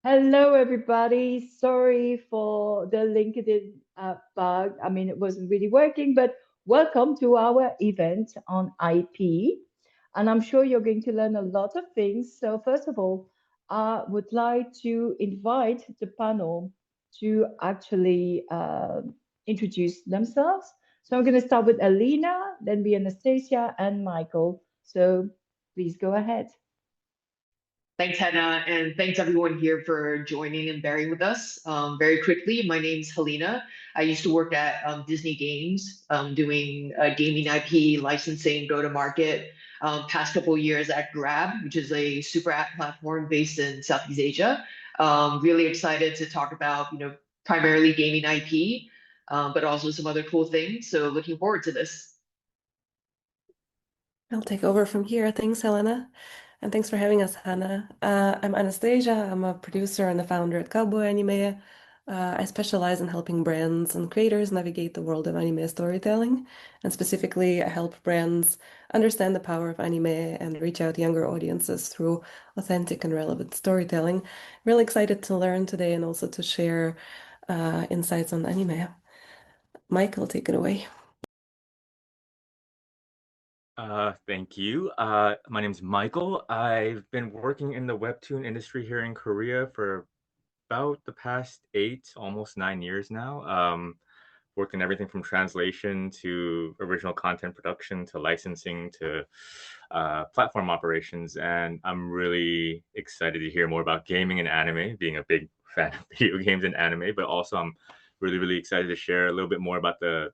Hello, everybody. Sorry for the LinkedIn bug. I mean, it wasn't really working, but welcome to our event on IP. And I'm sure you're going to learn a lot of things. So, first of all, I would like to invite the panel to actually introduce themselves. So, I'm going to start with Alina, then be Anastasia and Michael. So, please go ahead. Thanks, Hannah, and thanks everyone here for joining and bearing with us. Very quickly, my name's Helena. I used to work at Disney Games, doing gaming IP licensing, go-to-market. Past couple of years at Grab, which is a super app platform based in Southeast Asia. Really excited to talk about, primarily gaming IP, but also some other cool things. So looking forward to this. I'll take over from here. Thanks, Helena. And thanks for having us, Hannah. I'm Anastasia. I'm a producer and a founder at Cowboy Anime. I specialize in helping brands and creators navigate the world of anime storytelling. And specifically, I help brands understand the power of anime and reach out to younger audiences through authentic and relevant storytelling. Really excited to learn today and also to share insights on anime. Michael, take it away. Thank you. My name's Michael. I've been working in the webtoon industry here in Korea for about the past 8, almost 9 years now. Worked in everything from translation to original content production to licensing to platform operations. And I'm really excited to hear more about gaming and anime, being a big fan of video games and anime, but also I'm really, really excited to share a little bit more about the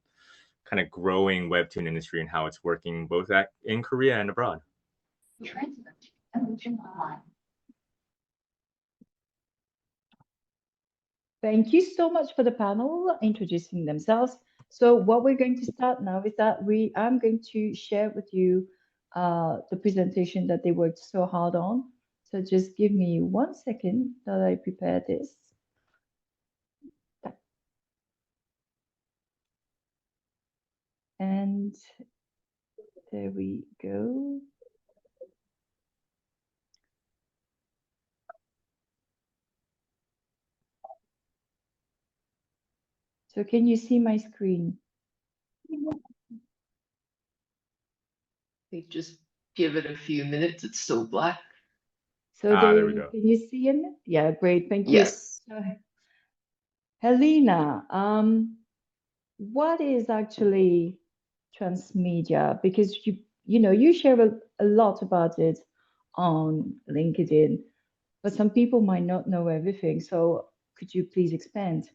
kind of growing webtoon industry and how it's working both in Korea and abroad. Thank you so much for the panel introducing themselves. So what we're going to start now is that I'm going to share with you the presentation that they worked so hard on. So just give me 1 second that I prepare this. And there we go. So can you see my screen? They just give it a few minutes. It's still black. So there we go. Can you see it? Yeah, great. Thank you. Yes. So, Helena, what is actually transmedia? Because you share a lot about it on LinkedIn, but some people might not know everything. So could you please expand?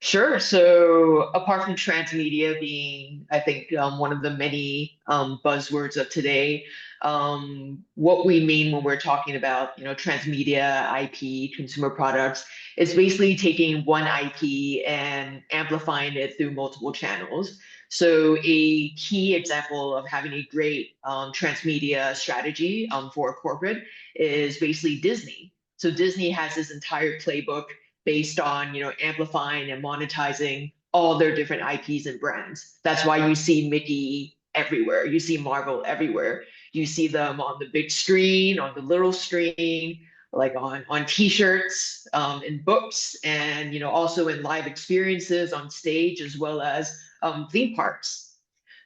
Sure. So apart from transmedia being, I think, one of the many buzzwords of today, what we mean when we're talking about, transmedia, IP, consumer products, is basically taking one IP and amplifying it through multiple channels. So a key example of having a great transmedia strategy for a corporate is basically Disney. So Disney has this entire playbook based on amplifying and monetizing all their different IPs and brands. That's why you see Mickey everywhere. You see Marvel everywhere. You see them on the big screen, on the little screen, like on T-shirts, in books, and also in live experiences on stage as well as theme parks.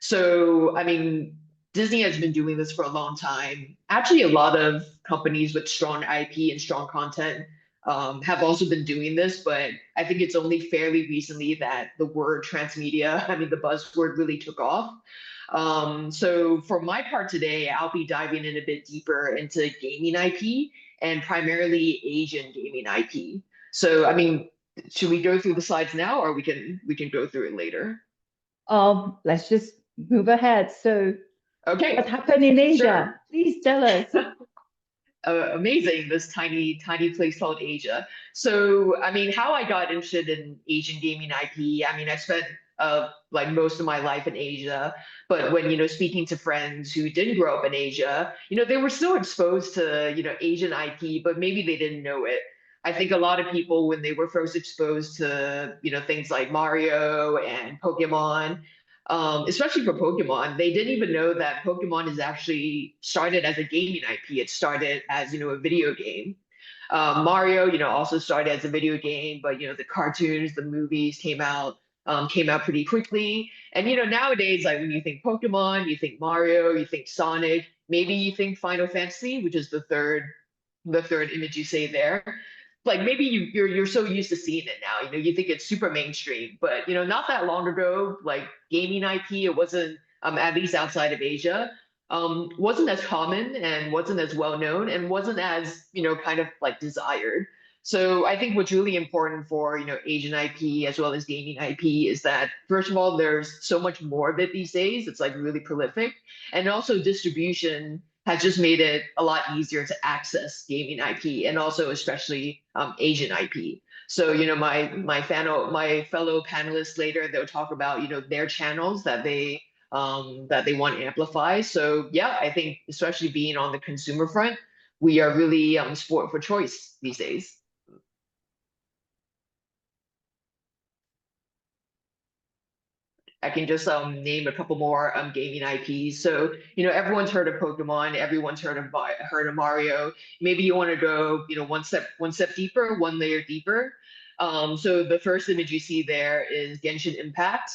So I mean, Disney has been doing this for a long time. Actually, a lot of companies with strong IP and strong content have also been doing this, but I think it's only fairly recently that the word transmedia, I mean, the buzzword really took off. So for my part today, I'll be diving in a bit deeper into gaming IP and primarily Asian gaming IP. So, I mean, should we go through the slides now, or we can go through it later? Let's just move ahead. So Okay. what happened in Asia? Sure. Please tell us. Amazing, this tiny place called Asia. So I mean, how I got interested in Asian gaming IP, I mean, I spent like most of my life in Asia, but when speaking to friends who didn't grow up in Asia, they were still exposed to Asian IP, but maybe they didn't know it. I think a lot of people, when they were first exposed to things like Mario and Pokemon, especially for Pokemon. They didn't even know that Pokemon is actually started as a gaming IP. It started as, a video game. Mario, also started as a video game, but the cartoons, the movies came out pretty quickly. And nowadays, like when you think Pokemon, you think Mario, you think Sonic, maybe you think Final Fantasy, which is the third image you say there. Like maybe you're so used to seeing it now, you think it's super mainstream, but not that long ago, like gaming IP, it wasn't at least outside of Asia, wasn't as common and wasn't as well known and wasn't as kind of like desired. So I think what's really important for Asian IP as well as gaming IP is that first of all, there's so much more of it these days. It's like really prolific, and also distribution has just made it a lot easier to access gaming IP and also especially Asian IP. So my fellow panelists later, they'll talk about their channels that they want to amplify. So yeah, I think especially being on the consumer front, we are really sport for choice these days. I can just name a couple more gaming IPs. So everyone's heard of Pokemon, everyone's heard of Mario. Maybe you want to go one step deeper, one layer deeper. So the first image you see there is Genshin Impact,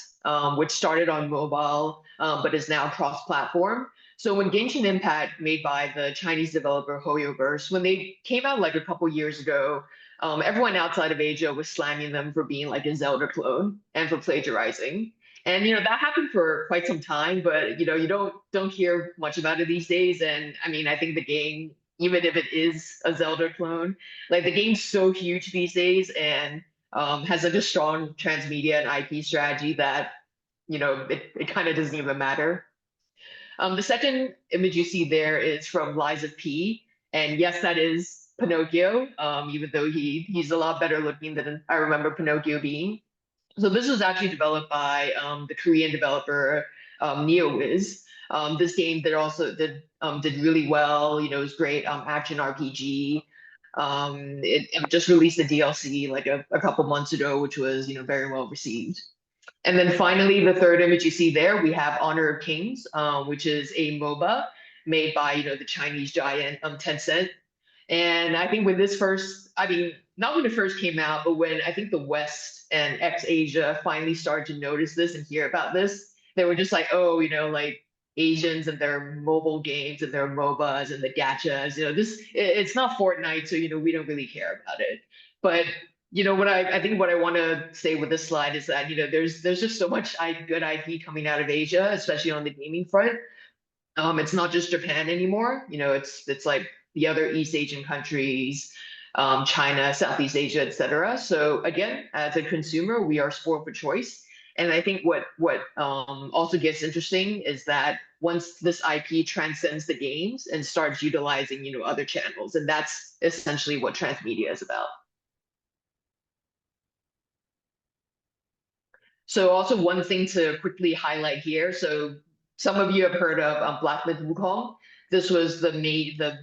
which started on mobile, but is now cross-platform. So when Genshin Impact, made by the Chinese developer HoYoverse, when they came out like a couple years ago, everyone outside of Asia was slamming them for being like a Zelda clone and for plagiarizing. And that happened for quite some time, but you don't hear much about it these days. And I mean, I think the game, even if it is a Zelda clone, like the game's so huge these days and has such a strong transmedia and IP strategy that it kind of doesn't even matter. The second image you see there is from Lies of P, and yes, that is Pinocchio. Even though he's a lot better looking than I remember Pinocchio being. So this was actually developed by the Korean developer NeoWiz. This game did really well. It was great action RPG. It just released a DLC like a couple months ago, which was very well received. And then finally, the third image you see there, we have Honor of Kings, which is a MOBA made by the Chinese giant Tencent. And I think when this first, I mean, not when it first came out, but when I think the West and ex-Asia finally started to notice this and hear about this, they were just like, oh, like Asians and their mobile games and their MOBAs and the gachas, it's not Fortnite, so we don't really care about it. But what I think what I want to say with this slide is that there's just so much good IP coming out of Asia, especially on the gaming front. It's not just Japan anymore. It's like the other East Asian countries, China, Southeast Asia, etc. So again, as a consumer, we are sport for choice. And I think what also gets interesting is that once this IP transcends the games and starts utilizing other channels, and that's essentially what transmedia is about. So also one thing to quickly highlight here. So some of you have heard of Black Myth Wukong. This was the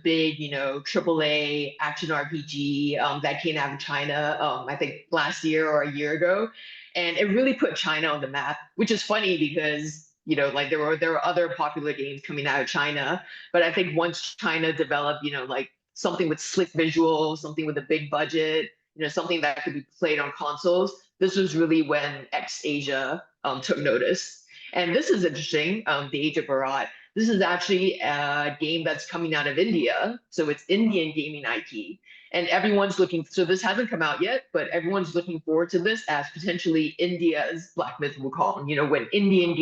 big, AAA action RPG that came out of China, I think last year or a year ago. And it really put China on the map, which is funny because, like there were other popular games coming out of China. But I think once China developed, like something with slick visuals, something with a big budget, something that could be played on consoles, this was really when ex-Asia took notice. And this is interesting, the Age of Bharat. This is actually a game that's coming out of India. So it's Indian gaming IP. And everyone's so this hasn't come out yet, but everyone's looking forward to this as potentially India's Black Myth Wukong, when Indian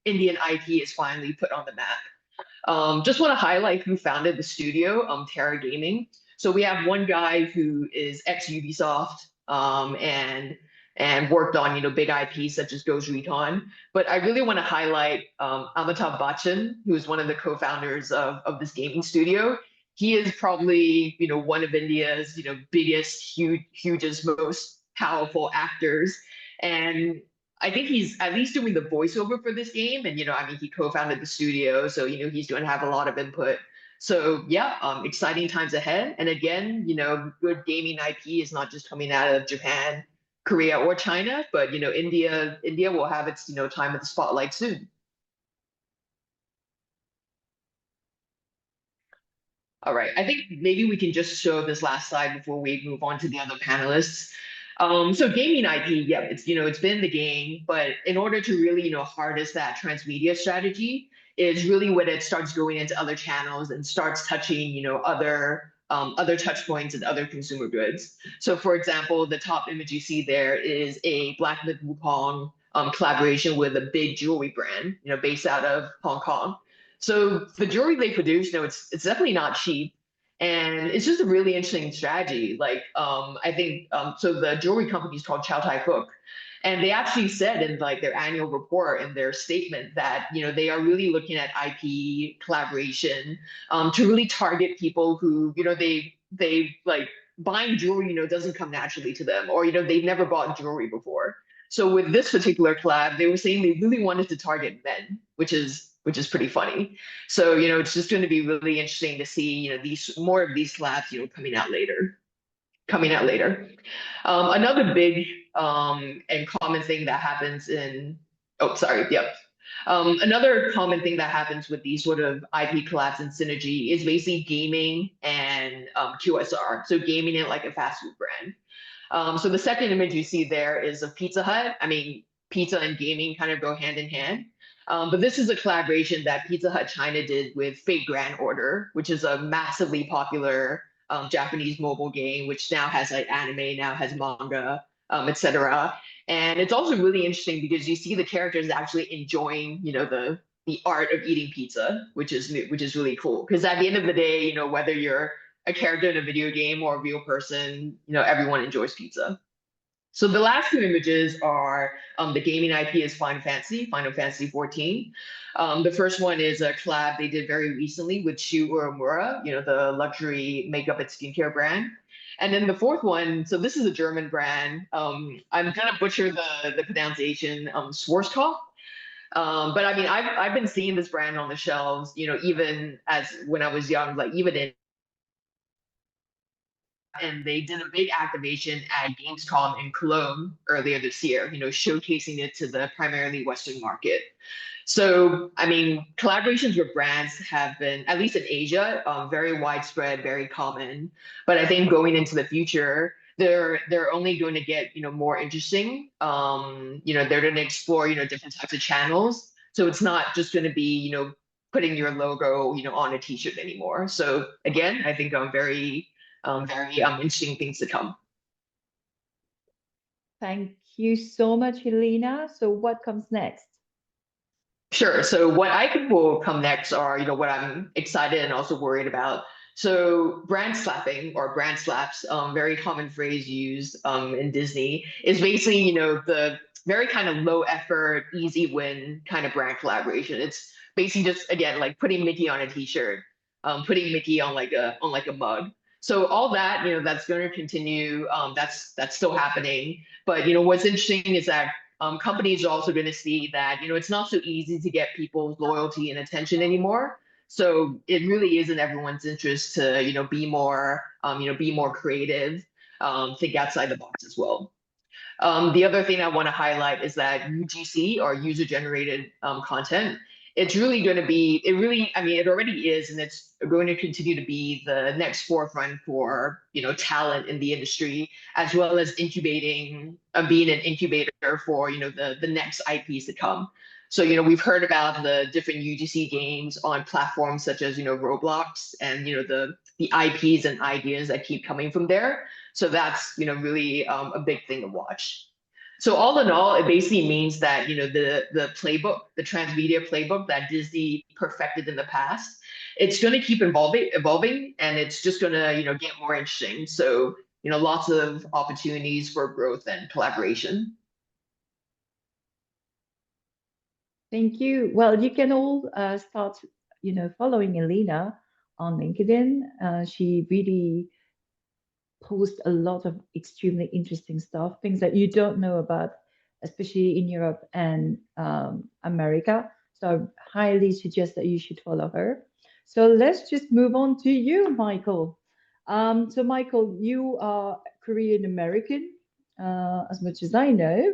IP is finally put on the map. Just want to highlight who founded the studio, Terra Gaming. So we have one guy who is ex-Ubisoft, and worked on big IPs such as Ghost Recon. But I really want to highlight Amitabh Bachchan, who is one of the co-founders of this gaming studio. He is probably one of India's biggest, hugest, most powerful actors, and I think he's at least doing the voiceover for this game. And he co-founded the studio, so he's going to have a lot of input. So yeah, exciting times ahead. And again, good gaming IP is not just coming out of Japan, Korea or China, but India will have its time at the spotlight soon. All right, I think maybe we can just show this last slide before we move on to the other panelists. So gaming IP, yeah, it's been the game, but in order to really harness that transmedia strategy is really when it starts going into other channels and starts touching other touch points and other consumer goods. So for example, the top image you see there is a Black Myth Wukong collaboration with a big jewelry brand, based out of Hong Kong. So the jewelry they produce, it's definitely not cheap, and it's just a really interesting strategy. Like, I think so. The jewelry company is called Chow Tai Fook, and they actually said in like their annual report in their statement that they are really looking at IP collaboration to really target people who they like buying jewelry doesn't come naturally to them, or they've never bought jewelry before. So with this particular collab, they were saying they really wanted to target men, which is pretty funny. So it's just going to be really interesting to see these more of these collabs coming out later. Another big and common thing that happens in oh sorry yep another common thing that happens with these sort of IP collabs and synergy is basically gaming and QSR. So gaming in like a fast food brand. So the second image you see there is of Pizza Hut. I mean, pizza and gaming kind of go hand in hand. But this is a collaboration that Pizza Hut China did with Fate Grand Order, which is a massively popular Japanese mobile game, which now has like anime, now has manga, etc. And it's also really interesting because you see the characters actually enjoying, the art of eating pizza, which is really cool. Because at the end of the day, whether you're a character in a video game or a real person, everyone enjoys pizza. So the last two images are the gaming IP is Final Fantasy 14. The first one is a collab they did very recently with Shu Uemura, the luxury makeup and skincare brand. And then the fourth one, so this is a German brand. I'm gonna butcher the pronunciation, Schwarzkopf. But I mean, I've been seeing this brand on the shelves, even as when I was young, like even in and they did a big activation at Gamescom in Cologne earlier this year, showcasing it to the primarily Western market. So, I mean, collaborations with brands have been, at least in Asia, very widespread, very common. But I think going into the future, they're only going to get more interesting. They're going to explore different types of channels. So it's not just going to be putting your logo on a T-shirt anymore. So again, I think I'm very interesting things to come. Thank you so much, Helena. So what comes next? Sure. So what I think will come next are, what I'm excited and also worried about. So brand slapping or brand slaps, very common phrase used in Disney, is basically, the very kind of low effort, easy win kind of brand collaboration. It's basically just again like putting Mickey on a t-shirt, putting Mickey on like a mug. So all that, that's going to continue. That's still happening. But what's interesting is that companies are also going to see that it's not so easy to get people's loyalty and attention anymore. So it really is in everyone's interest to be more creative, think outside the box as well. The other thing I want to highlight is that UGC or user generated content. It's really going to be, I mean, it already is, and it's going to continue to be the next forefront for, talent in the industry, as well as incubating, being an incubator for, the next IPs to come. So, we've heard about the different UGC games on platforms such as, Roblox and, the IPs and ideas that keep coming from there. So that's, really a big thing to watch. So all in all, it basically means that, the playbook, the transmedia playbook that Disney perfected in the past, it's going to keep evolving, and it's just going to, get more interesting. So, lots of opportunities for growth and collaboration. Thank you. Well, you can all start, following Helena on LinkedIn. She really posts a lot of extremely interesting stuff, things that you don't know about, especially in Europe and America. So I highly suggest that you should follow her. So let's just move on to you, Michael. So Michael, you are Korean American. as much as I know.